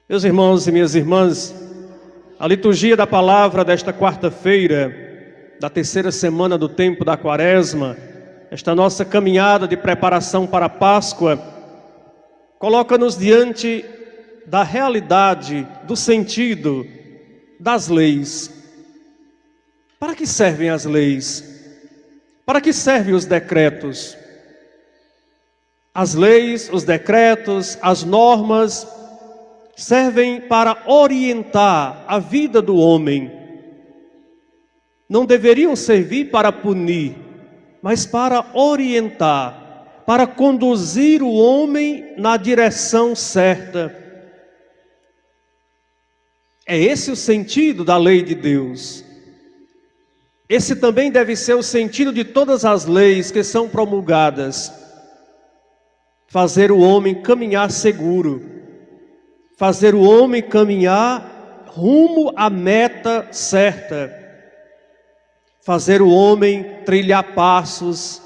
Meus irmãos e minhas irmãs, a liturgia da palavra desta quarta-feira, da terceira semana do tempo da Quaresma, esta nossa caminhada de preparação para a Páscoa, coloca-nos diante da realidade, do sentido das leis. Para que servem as leis? Para que servem os decretos? As leis, os decretos, as normas servem para orientar a vida do homem. Não deveriam servir para punir, mas para orientar, para conduzir o homem na direção certa. É esse o sentido da lei de Deus. Esse também deve ser o sentido de todas as leis que são promulgadas. Fazer o homem caminhar seguro. Fazer o homem caminhar rumo à meta certa. Fazer o homem trilhar passos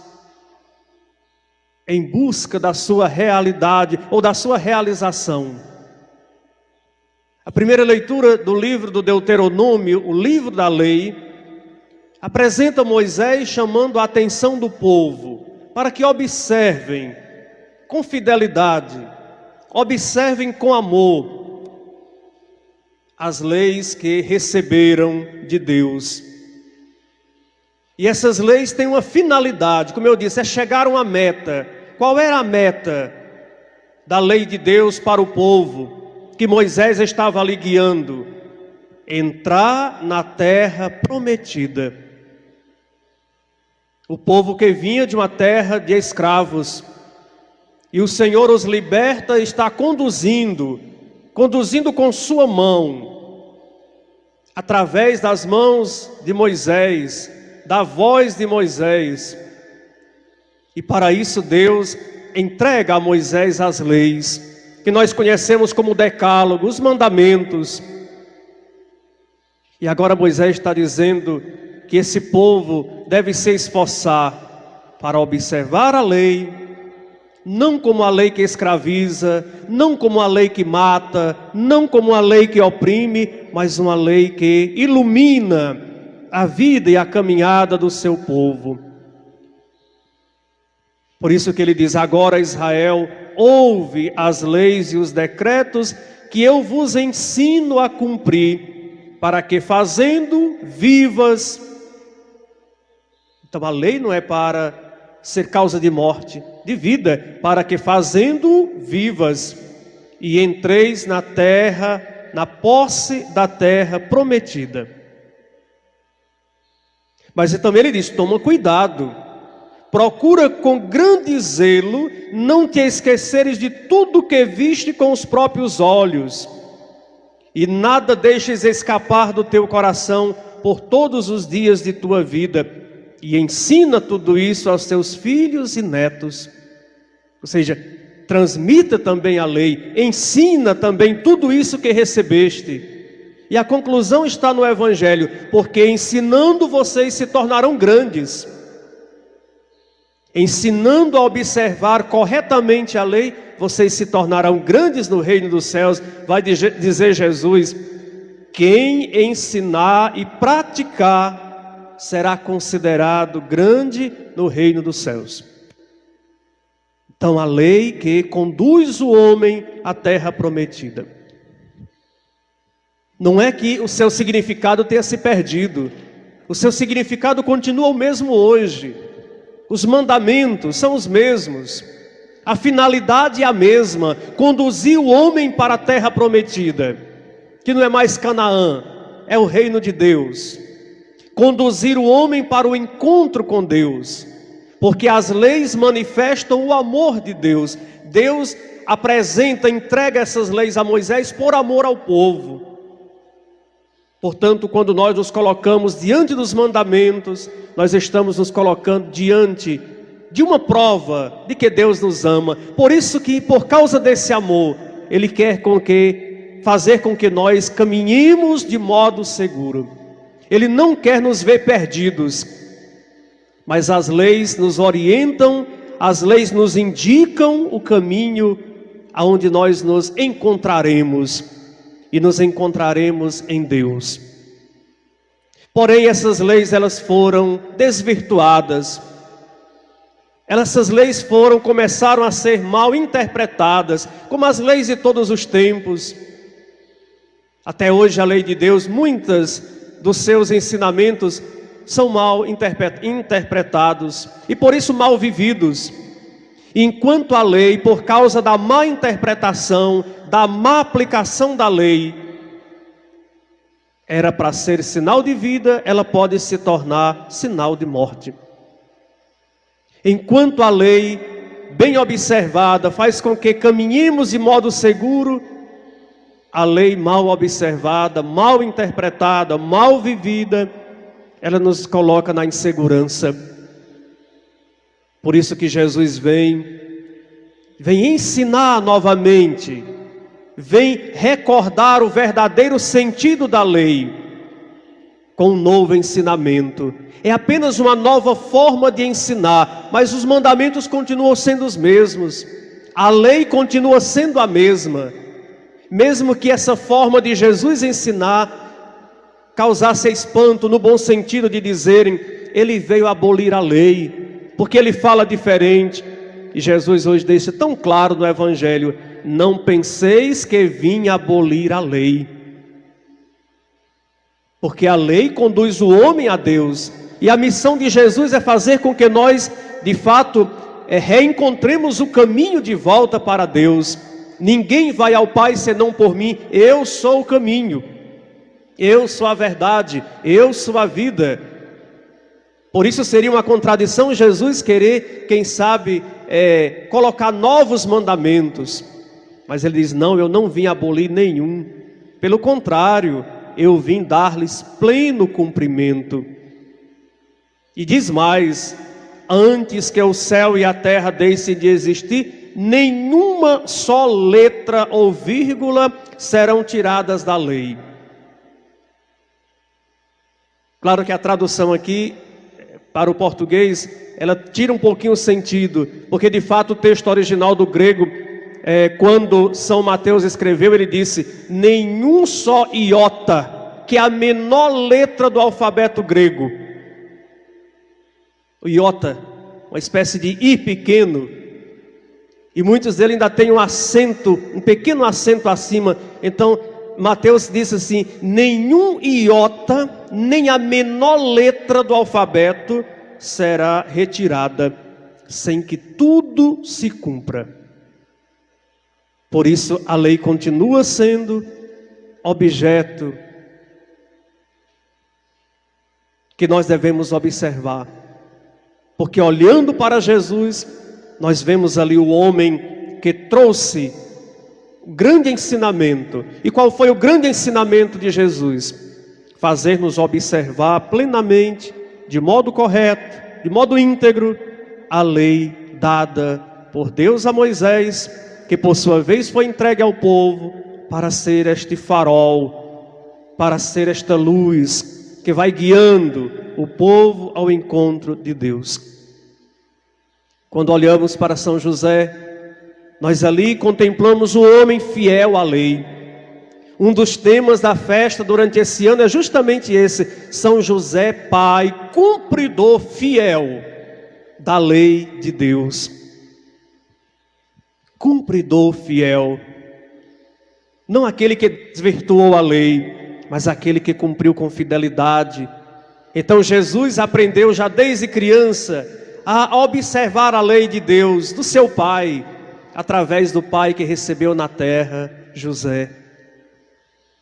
em busca da sua realidade ou da sua realização. A primeira leitura do livro do Deuteronômio, o livro da lei, apresenta Moisés chamando a atenção do povo para que observem com fidelidade, observem com amor as leis que receberam de Deus. E essas leis têm uma finalidade, como eu disse, é chegar a uma meta. Qual era a meta da lei de Deus para o povo que Moisés estava ali guiando? Entrar na terra prometida. O povo que vinha de uma terra de escravos, e o Senhor os liberta e está conduzindo com sua mão, através das mãos de Moisés, da voz de Moisés. E para isso Deus entrega a Moisés as leis, que nós conhecemos como decálogo, os mandamentos. E agora Moisés está dizendo que esse povo deve se esforçar para observar a lei, não como a lei que escraviza, não como a lei que mata, não como a lei que oprime, mas uma lei que ilumina a vida e a caminhada do seu povo. Por isso que ele diz: agora Israel, ouve as leis e os decretos que eu vos ensino a cumprir, para que fazendo vivas. Então a lei não é para ser causa de morte, de vida, para que fazendo vivas, e entreis na terra, na posse da terra prometida. Mas também ele diz: toma cuidado, procura com grande zelo não te esqueceres de tudo que viste com os próprios olhos, e nada deixes escapar do teu coração por todos os dias de tua vida, e ensina tudo isso aos teus filhos e netos. Ou seja, transmita também a lei, ensina também tudo isso que recebeste. E a conclusão está no Evangelho: porque ensinando vocês se tornarão grandes. Ensinando a observar corretamente a lei, vocês se tornarão grandes no reino dos céus. Vai dizer Jesus: quem ensinar e praticar será considerado grande no reino dos céus. Então a lei que conduz o homem à terra prometida. Não é que o seu significado tenha se perdido. O seu significado continua o mesmo hoje. Os mandamentos são os mesmos. A finalidade é a mesma: conduzir o homem para a terra prometida, que não é mais Canaã, é o reino de Deus. Conduzir o homem para o encontro com Deus, porque as leis manifestam o amor de Deus. Deus apresenta, entrega essas leis a Moisés por amor ao povo. Portanto, quando nós nos colocamos diante dos mandamentos, nós estamos nos colocando diante de uma prova de que Deus nos ama. Por isso que, por causa desse amor, Ele quer fazer com que nós caminhemos de modo seguro. Ele não quer nos ver perdidos, mas as leis nos orientam, as leis nos indicam o caminho aonde nós nos encontraremos. e nos encontraremos em Deus. Porém, essas leis elas foram desvirtuadas. Essas leis começaram a ser mal interpretadas, como as leis de todos os tempos. Até hoje a lei de Deus, muitas dos seus ensinamentos são mal interpretados e por isso mal vividos. Enquanto a lei, por causa da má interpretação, da má aplicação da lei, era para ser sinal de vida, ela pode se tornar sinal de morte. Enquanto a lei, bem observada, faz com que caminhemos de modo seguro, a lei mal observada, mal interpretada, mal vivida, ela nos coloca na insegurança. Por isso que Jesus vem ensinar novamente, vem recordar o verdadeiro sentido da lei, com um novo ensinamento. É apenas uma nova forma de ensinar, mas os mandamentos continuam sendo os mesmos. A lei continua sendo a mesma. Mesmo que essa forma de Jesus ensinar causasse espanto, no bom sentido de dizerem, ele veio abolir a lei, porque ele fala diferente. E Jesus hoje deixa tão claro no Evangelho: não penseis que vim abolir a lei. Porque a lei conduz o homem a Deus, e a missão de Jesus é fazer com que nós, de fato, reencontremos o caminho de volta para Deus. Ninguém vai ao Pai senão por mim. Eu sou o caminho, eu sou a verdade, eu sou a vida. Por isso seria uma contradição Jesus querer, quem sabe, colocar novos mandamentos. Mas ele diz: não, eu não vim abolir nenhum. Pelo contrário, eu vim dar-lhes pleno cumprimento. E diz mais: antes que o céu e a terra deixem de existir, nenhuma só letra ou vírgula serão tiradas da lei. Claro que a tradução aqui, para o português, ela tira um pouquinho o sentido, porque de fato o texto original do grego, quando São Mateus escreveu, ele disse: nenhum só iota, que é a menor letra do alfabeto grego. O iota, uma espécie de i pequeno, e muitos deles ainda têm um acento, um pequeno acento acima. Então Mateus disse assim: nenhum iota, nem a menor letra do alfabeto será retirada, sem que tudo se cumpra. Por isso a lei continua sendo objeto que nós devemos observar, porque olhando para Jesus, nós vemos ali o homem que trouxe o grande ensinamento. E qual foi o grande ensinamento de Jesus? Fazer-nos observar plenamente, de modo correto, de modo íntegro, a lei dada por Deus a Moisés, que por sua vez foi entregue ao povo para ser este farol, para ser esta luz que vai guiando o povo ao encontro de Deus. Quando olhamos para São José, nós ali contemplamos o homem fiel à lei. Um dos temas da festa durante esse ano é justamente esse: São José, pai, cumpridor fiel da lei de Deus. Cumpridor fiel, não aquele que desvirtuou a lei, mas aquele que cumpriu com fidelidade. Então Jesus aprendeu já desde criança a observar a lei de Deus, do seu pai, através do pai que recebeu na terra, José.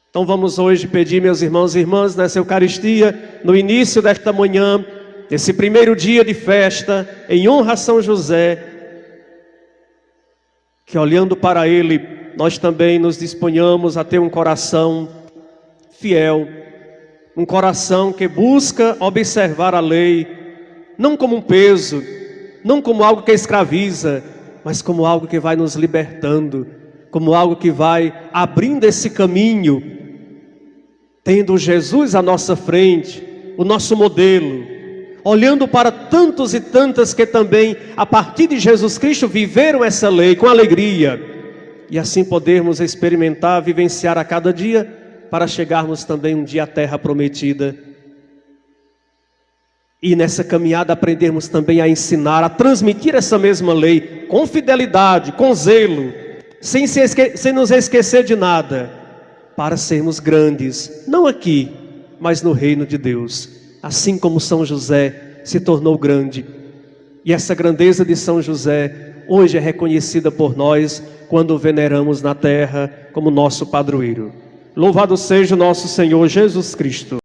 Então vamos hoje pedir, meus irmãos e irmãs, nessa Eucaristia, no início desta manhã, esse primeiro dia de festa, em honra a São José, que olhando para ele, nós também nos disponhamos a ter um coração fiel, um coração que busca observar a lei, não como um peso, não como algo que escraviza, mas como algo que vai nos libertando, como algo que vai abrindo esse caminho, tendo Jesus à nossa frente, o nosso modelo, olhando para tantos e tantas que também, a partir de Jesus Cristo, viveram essa lei com alegria, e assim podermos experimentar, vivenciar a cada dia, para chegarmos também um dia à terra prometida. E nessa caminhada aprendermos também a ensinar, a transmitir essa mesma lei, com fidelidade, com zelo, sem nos esquecer de nada, para sermos grandes, não aqui, mas no reino de Deus. Assim como São José se tornou grande. E essa grandeza de São José hoje é reconhecida por nós quando o veneramos na terra como nosso padroeiro. Louvado seja o nosso Senhor Jesus Cristo.